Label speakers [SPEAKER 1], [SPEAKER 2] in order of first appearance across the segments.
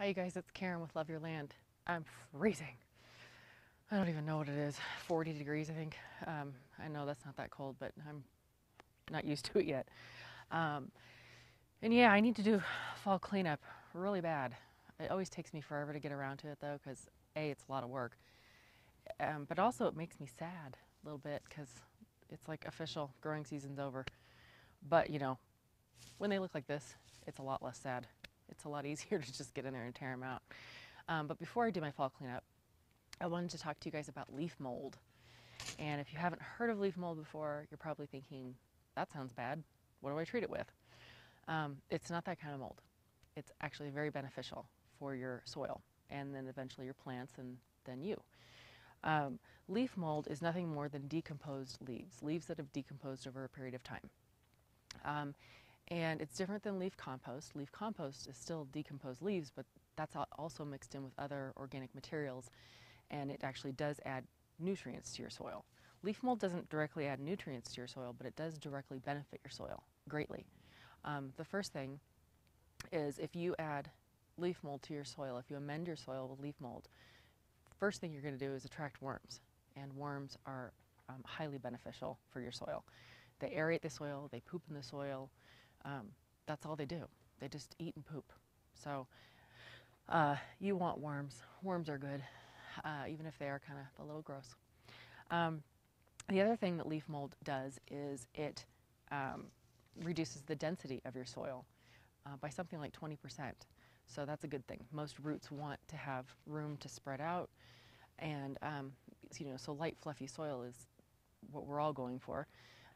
[SPEAKER 1] Hi you guys, it's Karen with Love Your Land. I'm freezing. I don't even know what it is, 40 degrees I think. I know that's not that cold, but I'm not used to it yet. And yeah, I need to do fall cleanup really bad. It always takes me forever to get around to it though, because A, it's a lot of work, but also it makes me sad a little bit because it's like official growing season's over. But you know, when they look like this, it's a lot less sad. It's a lot easier to just get in there and tear them out. But before I do my fall cleanup, I wanted to talk to you guys about leaf mold. And if you haven't heard of leaf mold before, you're probably thinking, that sounds bad. What do I treat it with? It's not that kind of mold. It's actually very beneficial for your soil and then eventually your plants and then you. Leaf mold is nothing more than decomposed leaves that have decomposed over a period of time. And it's different than leaf compost. Leaf compost is still decomposed leaves, but that's also mixed in with other organic materials, and it actually does add nutrients to your soil. Leaf mold doesn't directly add nutrients to your soil, but it does directly benefit your soil greatly. The first thing is if you add leaf mold to your soil, if you amend your soil with leaf mold, first thing you're going to do is attract worms, and worms are highly beneficial for your soil. They aerate the soil, they poop in the soil. That's all they do. They just eat and poop. So you want worms. Worms are good, even if they are kind of a little gross. The other thing that leaf mold does is it reduces the density of your soil by something like 20%. So that's a good thing. Most roots want to have room to spread out, and so light, fluffy soil is what we're all going for,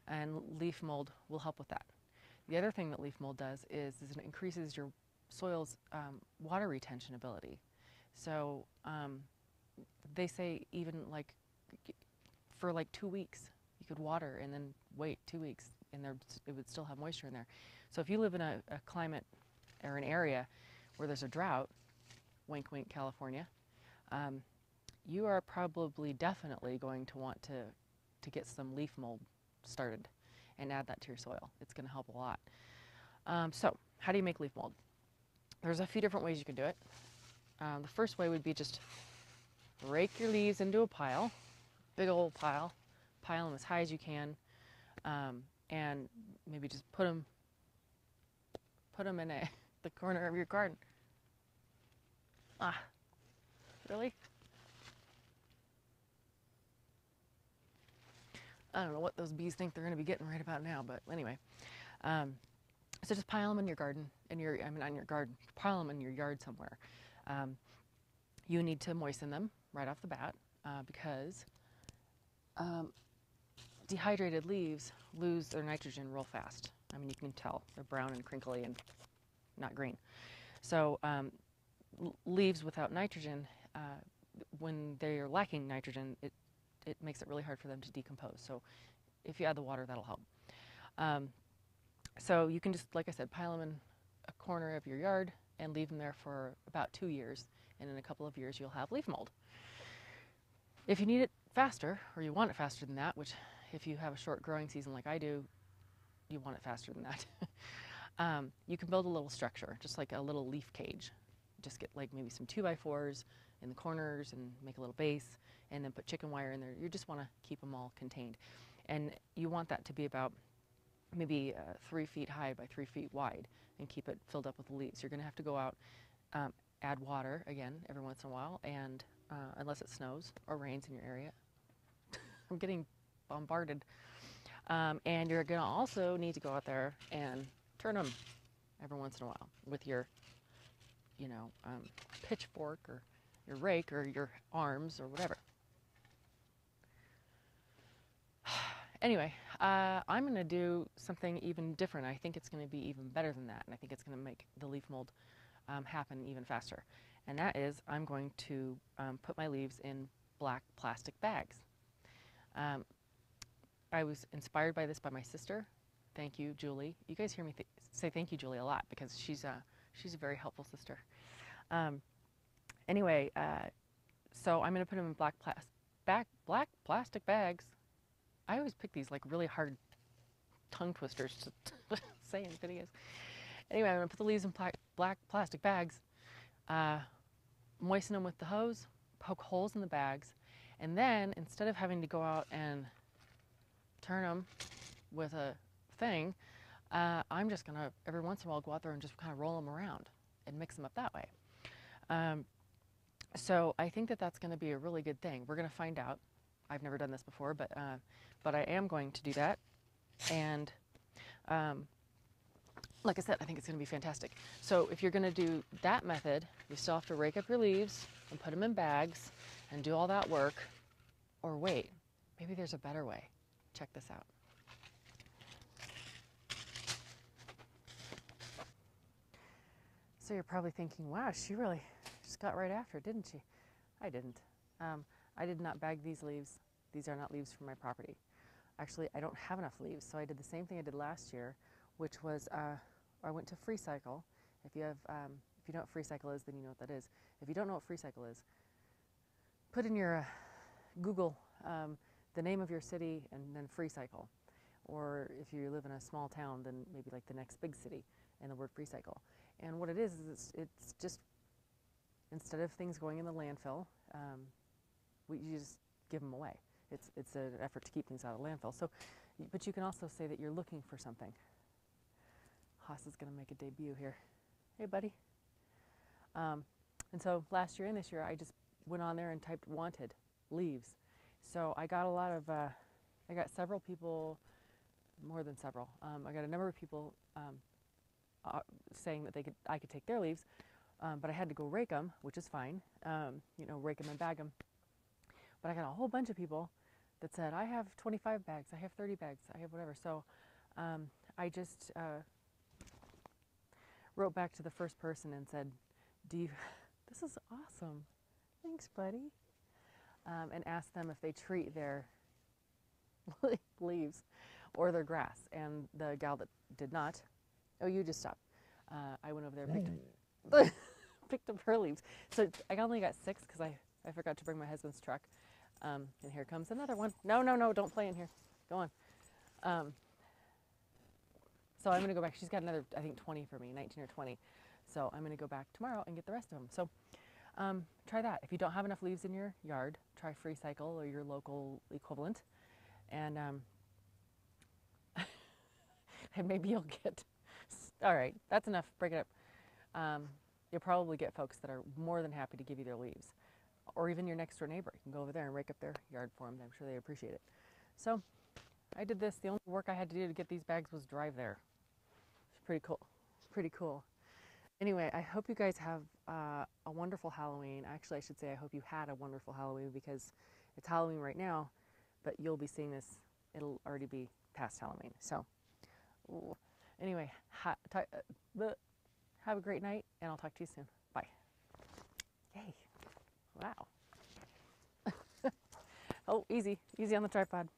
[SPEAKER 1] and leaf mold will help with that. The other thing that leaf mold does is it increases your soil's water retention ability. So they say even like for like 2 weeks you could water and then wait 2 weeks and it would still have moisture in there. So if you live in a climate or an area where there's a drought, wink wink California, you are probably definitely going to want to get some leaf mold started and add that to your soil. It's going to help a lot. So how do you make leaf mold? There's a few different ways you can do it. The first way would be just rake your leaves into a pile, big old pile them as high as you can, and maybe just put them in the corner of your garden. Really? I don't know what those bees think they're going to be getting right about now, but anyway. So just pile them in your garden, pile them in your yard somewhere. You need to moisten them right off the bat because dehydrated leaves lose their nitrogen real fast. I mean, you can tell they're brown and crinkly and not green. So leaves without nitrogen, when they're lacking nitrogen, it makes it really hard for them to decompose. So if you add the water, that'll help. So you can just, like I said, pile them in a corner of your yard and leave them there for about 2 years. And in a couple of years, you'll have leaf mold. If you need it faster, or you want it faster than that, which if you have a short growing season like I do, you want it faster than that. You can build a little structure, just like a little leaf cage. Just get like maybe some 2x4s in the corners and make a little base, and then put chicken wire in there. You just want to keep them all contained. And you want that to be about maybe 3 feet high by 3 feet wide, and keep it filled up with leaves. You're going to have to go out, add water again every once in a while, and unless it snows or rains in your area. I'm getting bombarded. And you're going to also need to go out there and turn them every once in a while with your pitchfork or your rake or your arms or whatever. Anyway, I'm going to do something even different. I think it's going to be even better than that, and I think it's going to make the leaf mold happen even faster. And that is, I'm going to put my leaves in black plastic bags. I was inspired by this by my sister. Thank you, Julie. You guys hear me say thank you, Julie, a lot because she's a very helpful sister. Anyway, so I'm going to put them in black plastic bags. I always pick these like really hard tongue twisters to say in videos. Anyway, I'm going to put the leaves in black plastic bags, moisten them with the hose, poke holes in the bags, and then instead of having to go out and turn them with a thing, I'm just gonna every once in a while go out there and just kind of roll them around and mix them up that way. So I think that that's going to be a really good thing. We're going to find out. I've never done this before, but I am going to do that. And like I said, I think it's going to be fantastic. So if you're going to do that method, you still have to rake up your leaves and put them in bags and do all that work. Or wait, maybe there's a better way. Check this out. So you're probably thinking, wow, she really just got right after it, didn't she? I didn't. I did not bag these leaves. These are not leaves from my property. Actually, I don't have enough leaves, so I did the same thing I did last year, which was I went to FreeCycle. If you know what FreeCycle is, then you know what that is. If you don't know what FreeCycle is, put in your Google the name of your city and then FreeCycle. Or if you live in a small town, then maybe like the next big city and the word FreeCycle. And what it is it's just, instead of things going in the landfill, you just give them away. It's an effort to keep things out of landfill. So, but you can also say that you're looking for something. Haas is going to make a debut here. Hey, buddy. And so last year and this year, I just went on there and typed wanted leaves. So I got a lot of, I got several people, more than several. I got a number of people saying that I could take their leaves, but I had to go rake them, which is fine. Rake them and bag them. But I got a whole bunch of people that said, I have 25 bags, I have 30 bags, I have whatever. So I just wrote back to the first person and said, this is awesome. Thanks, buddy. And asked them if they treat their leaves or their grass. And the gal that did not, oh, you just stop. I went over there and picked up her leaves. So I only got 6 because I forgot to bring my husband's truck. And here comes another one. No, don't play in here. Go on. So I'm going to go back. She's got another, I think, 20 for me, 19 or 20. So I'm going to go back tomorrow and get the rest of them. So try that. If you don't have enough leaves in your yard, try FreeCycle or your local equivalent. And, and maybe you'll get, all right, that's enough. Break it up. You'll probably get folks that are more than happy to give you their leaves. Or even your next door neighbor. You can go over there and rake up their yard for them. I'm sure they appreciate it. So I did this. The only work I had to do to get these bags was drive there. It's pretty cool. Pretty cool. Anyway, I hope you guys have a wonderful Halloween. Actually, I should say I hope you had a wonderful Halloween because it's Halloween right now, but you'll be seeing this. It'll already be past Halloween. So anyway, have a great night, and I'll talk to you soon. Bye. Yay. Wow. Oh, easy on the tripod.